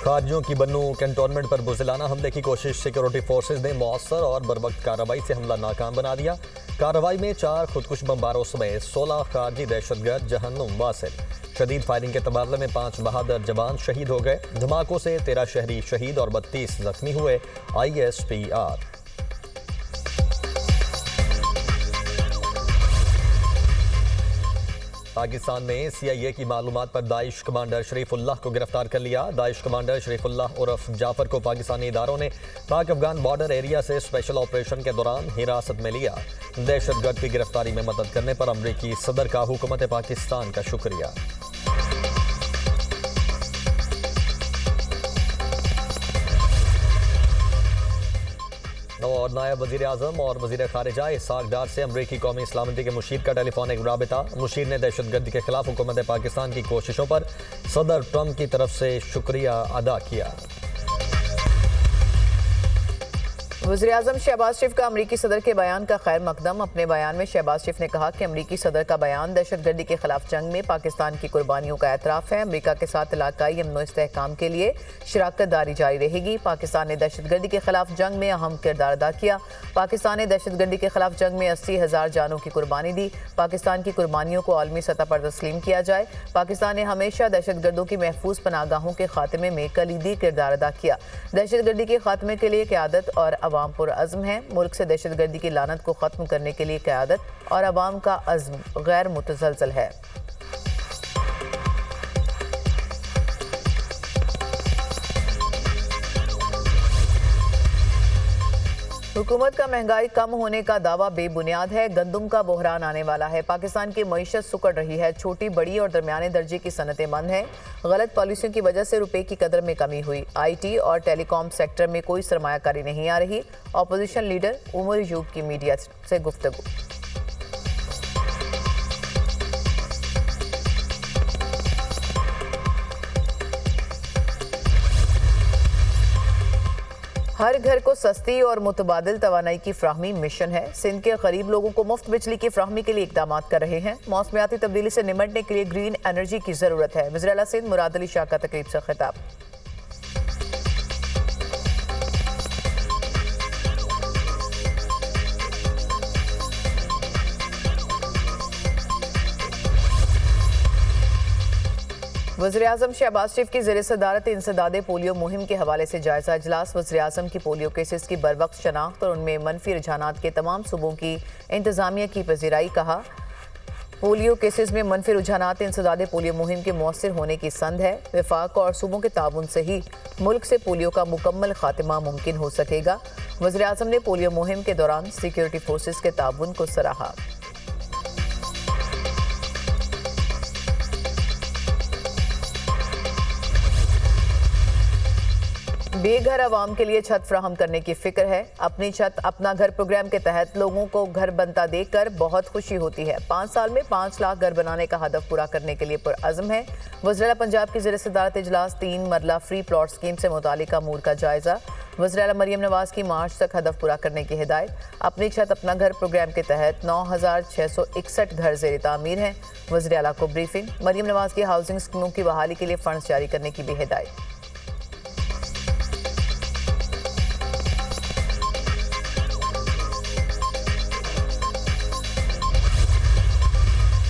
खारजियों की बन्नू कैंटोनमेंट पर बुज़िलाना हमले की कोशिश, सिक्योरिटी फोर्सेज ने मौसर और बरवक्त कार्रवाई से हमला नाकाम बना दिया। कार्रवाई में 4 खुदकुश बमबारों समेत 16 खारजी दहशतगर्द जहन्नुम वासिल। शदीद फायरिंग के तबादले में 5 बहादुर जवान शहीद हो गए। धमाकों से 13 शहरी शहीद और 32 जख्मी हुए। ISPR। पाकिस्तान ने CIA की मालूमात पर दाइश कमांडर शरीफुल्लाह को गिरफ्तार कर लिया। दाइश कमांडर शरीफुल्लाह उर्फ जाफर को पाकिस्तानी इदारों ने पाक अफगान बॉर्डर एरिया से स्पेशल ऑपरेशन के दौरान हिरासत में लिया। दहशतगर्द की गिरफ्तारी में मदद करने पर अमरीकी सदर का हुकूमत पाकिस्तान का शुक्रिया। और नायब वज़ीर आज़म और वज़ीर ख़ारिजा इसहाक़ डार से अमरीकी कौमी सलामती के मुशीर का टेलीफोनिक राबिता। मुशीर ने दहशतगर्दी के खिलाफ हुकूमत पाकिस्तान की कोशिशों पर सदर ट्रंप की तरफ से शुक्रिया अदा किया। वज़ीर-ए-आज़म शहबाज शरीफ का अमरीकी सदर के बयान का खैर मकदम। अपने बयान में शहबाज शरीफ ने कहा कि अमरीकी सदर का बयान दहशतगर्दी के खिलाफ जंग में पाकिस्तान की कुर्बानियों का एतराफ़ है। अमरीका के साथ इलाकाई अमन व इस्तेहकाम के लिए शराकत दारी जारी रहेगी। पाकिस्तान ने दहशतगर्दी के खिलाफ जंग में अहम किरदार अदा किया। पाकिस्तान ने दहशतगर्दी के खिलाफ जंग में 80,000 जानों की कुर्बानी दी। पाकिस्तान की कुर्बानियों को आलमी सतह पर तस्लीम किया जाए। पाकिस्तान ने हमेशा दहशतगर्दों की महफूज पनागाहों के खात्मे में कलीदी किरदार अदा किया। दहशतगर्दी के खात्मे के लिए क़यादत और अवाम पुरअज़्म है। मुल्क से दहशतगर्दी की लानत को ख़त्म करने के लिए क़यादत और अवाम का अज़्म गैर मुतज़लज़ल है। हुकूमत का महंगाई कम होने का दावा बेबुनियाद है। गंदम का बहरान आने वाला है। पाकिस्तान की मईशत सुकड़ रही है। छोटी, बड़ी और दरमियाने दर्जे की सनतें बंद हैं। गलत पॉलिसियों की वजह से रुपए की कदर में कमी हुई। IT और टेलीकॉम सेक्टर में कोई सरमायाकारी नहीं आ रही। अपोजिशन लीडर उमर यूब की मीडिया से गुफ्तगू। हर घर को सस्ती और मुतबादिल तवानाई की फ्राहमी मिशन है। सिंध के गरीब लोगों को मुफ्त बिजली की फ्राहमी के लिए इकदाम कर रहे हैं। मौसमियाती तब्दीली से निमटने के लिए ग्रीन एनर्जी की जरूरत है। वज़ीर आला सिंध मुराद अली शाह का तकरीब से खिताब। वज़ीर-ए-आज़म शहबाज शरीफ की ज़ेर सदारत इंसदादे पोलियो मुहिम के हवाले से जायजा इजलास। वज़ीर-ए-आज़म की पोलियो केसेस की बरवक्त शनाख्त और उनमें मनफी रुझानात के तमाम सूबों की इंतजामिया की पजीराई। कहा, पोलियो केसेस में मनफी रुझानात इंसदादे पोलियो मुहिम के मौसर होने की संद है। वफाक और सूबों के ताउन से ही मुल्क से पोलियो का मुकम्मल खात्मा मुमकिन हो सकेगा। वज़ीर-ए-आज़म ने पोलियो मुहिम के दौरान सिक्योरिटी फोर्सेस के ताउन को सराहा। बेघर आवाम के लिए छत फ्राहम करने की फिक्र है। अपनी छत अपना घर प्रोग्राम के तहत लोगों को घर बनता देखकर बहुत खुशी होती है। 5 साल में 5 लाख घर बनाने का हदफ पूरा करने के लिए पुरअज़्म है। वज़ीर पंजाब की ज़ेर सदारत इजलास 3 मरला फ्री प्लॉट स्कीम से मुतालिका अमूर का जायजा। वज़ीर मरियम नवाज की मार्च तक हदफ पूरा करने की हिदायत। अपनी छत अपना घर प्रोग्राम के तहत 9,661 घर ज़ेर तामीर हैं। वज़ीर आला को ब्रीफिंग। मरियम नवाज की हाउसिंग स्कीमों की बहाली के लिए फंड्स जारी करने की भी हिदायत।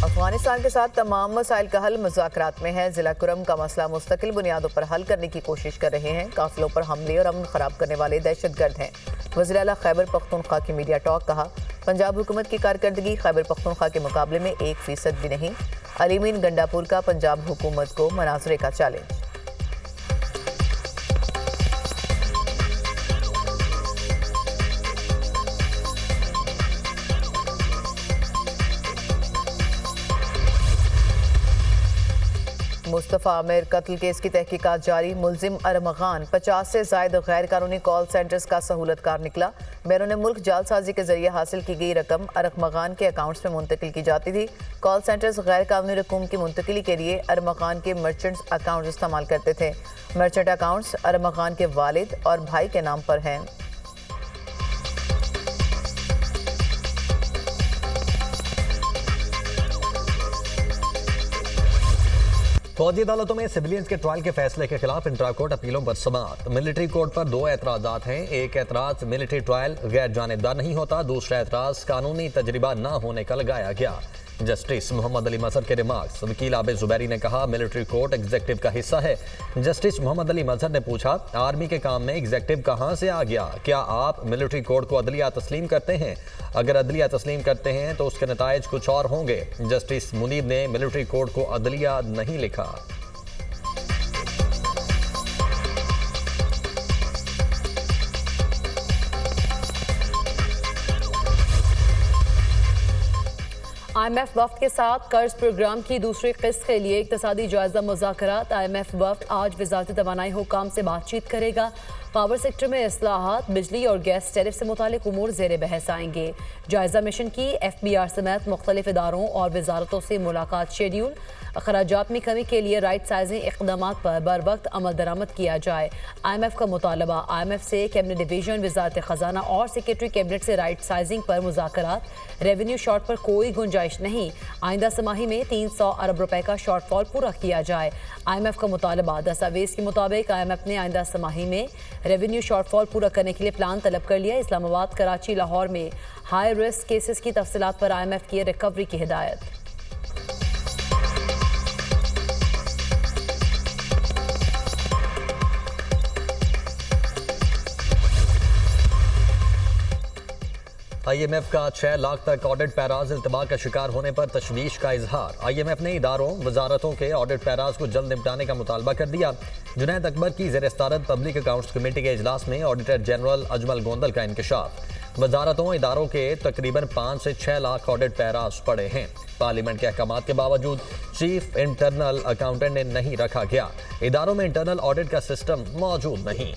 अफगानिस्तान के साथ तमाम मसाइल का हल मुज़ाकरात में है। ज़िला कुरम का मसला मुस्तकिल बुनियादों पर हल करने की कोशिश कर रहे हैं। काफिलों पर हमले और अमन खराब करने वाले दहशतगर्द हैं। वज़ीर आला खैबर पख्तूनख्वा की मीडिया टॉक। कहा, पंजाब हुकूमत की कारकर्दगी खैबर पख्तूनख्वा के मुकाबले में 1% भी नहीं। अलीमीन गंडापुर का पंजाब हुकूमत को मनाजरे का चैलेंज। मुस्तफ़ा आमिर कत्ल केस की तहकीकात जारी। मुलजिम अरमगान 50 से ज़ायद गैर कानूनी कॉल सेंटर्स का सहूलतकार निकला। बैरून मुल्क जालसाजी के जरिए हासिल की गई रकम अरमगान के अकाउंट्स में मुंतकिल की जाती थी। कॉल सेंटर्स गैर कानूनी रकूम की मुंतकिली के लिए अरमगान के मर्चेंट्स अकाउंट इस्तेमाल करते थे। मर्चेंट अकाउंट्स अरमगान के वालिद और भाई के नाम पर हैं। फौजी अदालतों में सिविलियंस के ट्रायल के फैसले के खिलाफ इंट्रा कोर्ट अपीलों पर समाअत। मिलिट्री कोर्ट पर 2 एतराजात हैं। एक एतराज मिलिट्री ट्रायल गैर जानिबदार नहीं होता, दूसरा एतराज कानूनी तजर्बा न होने का लगाया गया। जस्टिस मोहम्मद अली मजहर के रिमार्क्स। वकील आबिद जुबैरी ने कहा मिलिट्री कोर्ट एग्जीक्यूटिव का हिस्सा है। जस्टिस मोहम्मद अली मजहर ने पूछा आर्मी के काम में एग्जीक्यूटिव कहां से आ गया? क्या आप मिलिट्री कोर्ट को अदलिया तस्लीम करते हैं? अगर अदलिया तस्लीम करते हैं तो उसके नताइज कुछ और होंगे। जस्टिस मुनीब ने मिलिट्री कोर्ट को अदलिया नहीं लिखा। IMF वफ्द के साथ कर्ज प्रोग्राम की दूसरी किस्त के लिए इक्तिसादी जायजा मुज़ाकरात। IMF वफ्द आज वज़ारत तवानाई हुकाम से बातचीत करेगा। पावर सेक्टर में इस्लाहात, बिजली और गैस टैरिफ से मुतालिक उमूर ज़ेर बहस आएंगे। जायजा मिशन की FBR समेत मुख्तलिफ इदारों और वजारतों से मुलाकात शेड्यूल। अखराजात में कमी के लिए राइट साइजिंग इक़दामात पर बर वक्त अमल दरामद किया जाए। IMF का मुतालबा। IMF से कैबिनेट डिवीजन, वजारत खजाना और सेक्रेटरी कैबिनेट से राइट साइजिंग पर मुज़ाकरात। रेवेन्यू शॉर्ट पर कोई गुंजाइश नहीं। आइंदा समाही में 300 अरब रुपए का शॉर्टफॉल पूरा किया जाए। IMF का मुतालबा। दस्तावेज के मुताबिक IMF ने आइंदा समाही में रेवेन्यू शॉर्टफॉल पूरा करने के लिए प्लान तलब कर लिया। इस्लामाबाद, कराची, लाहौर में हाई रिस्क केसेस की तफसीलात पर IMF की रिकवरी की हिदायत। IMF का 6 लाख तक ऑडिट पैराज इल्तबा का शिकार होने पर तशवीश का इजहार। IMF ने इदारों, वजारतों के ऑडिट पैराज को जल्द निपटाने का मुतालबा कर दिया। जुनैद अकबर की ज़ेर सदारत पब्लिक अकाउंट्स कमेटी के इजलास में ऑडिटर जनरल अजमल गोंदल का इंकशाफ। वजारतों, इदारों के तकरीबन 5 से 6 लाख ऑडिट पैराज पड़े हैं। पार्लियामेंट के अहकामात के बावजूद चीफ इंटरनल अकाउंटेंट ने नहीं रखा गया। इदारों में इंटरनल ऑडिट का सिस्टम मौजूद नहीं।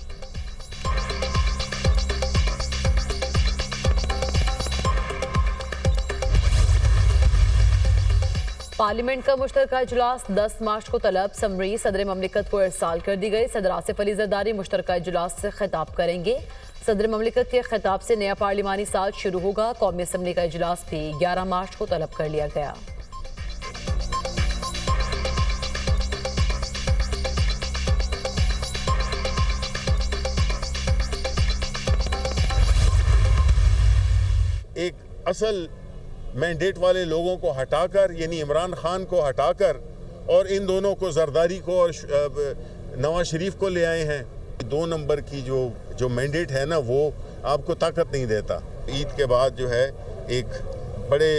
पार्लियामेंट का मुश्तरका इजलास 10 मार्च को तलब। समरी सदर ममलिकत को इरसाल कर दी गई। सदर आसिफ अली जरदारी मुश्तरका इजलास से खिताब करेंगे। सदर ममलिकत के खिताब से नया पार्लिमानी साल शुरू होगा। कौमी असम्बली का इजलास भी 11 मार्च को तलब कर लिया गया। एक असल मैंडेट वाले लोगों को हटाकर, यानी इमरान खान को हटाकर, और इन दोनों को, जरदारी को और नवाज शरीफ को ले आए हैं। 2 नंबर की जो मैंडेट है ना, वो आपको ताकत नहीं देता। ईद के बाद जो है एक बड़े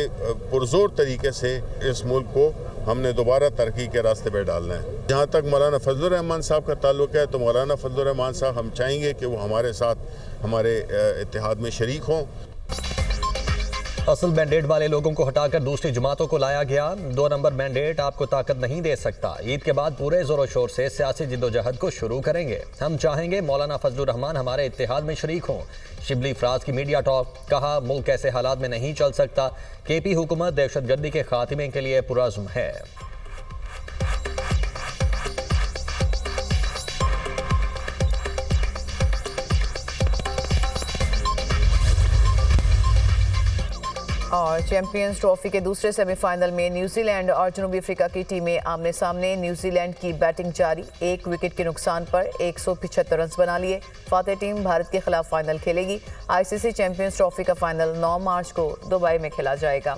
पुरजोर तरीके से इस मुल्क को हमने दोबारा तरक्की के रास्ते पर डालना है। जहाँ तक मौलाना फजलुर रहमान साहब का ताल्लुक है, तो मौलाना फजलुर रहमान साहब, हम चाहेंगे कि वो हमारे साथ हमारे इत्तेहाद में शरीक हों। असल मैंडेट वाले लोगों को हटाकर दूसरी जमातों को लाया गया। 2 नंबर मैंडेट आपको ताकत नहीं दे सकता। ईद के बाद पूरे जोरों शोर से सियासी जिद्दोजहद को शुरू करेंगे। हम चाहेंगे मौलाना फजलुर रहमान हमारे इत्तेहाद में शरीक हों। शिबली फराज की मीडिया टॉक। कहा मुल्क ऐसे हालात में नहीं चल सकता। KP हुकूमत दहशतगर्दी के खात्मे के लिए पुरअज़्म है। और चैंपियंस ट्रॉफी के दूसरे सेमीफाइनल में न्यूजीलैंड और जनूबी अफ्रीका की टीमें आमने सामने। न्यूजीलैंड की बैटिंग जारी। 1 विकेट के नुकसान पर 175 रन बना लिए। फातेह टीम भारत के खिलाफ फाइनल खेलेगी। ICC चैंपियंस ट्रॉफी का फाइनल 9 मार्च को दुबई में खेला जाएगा।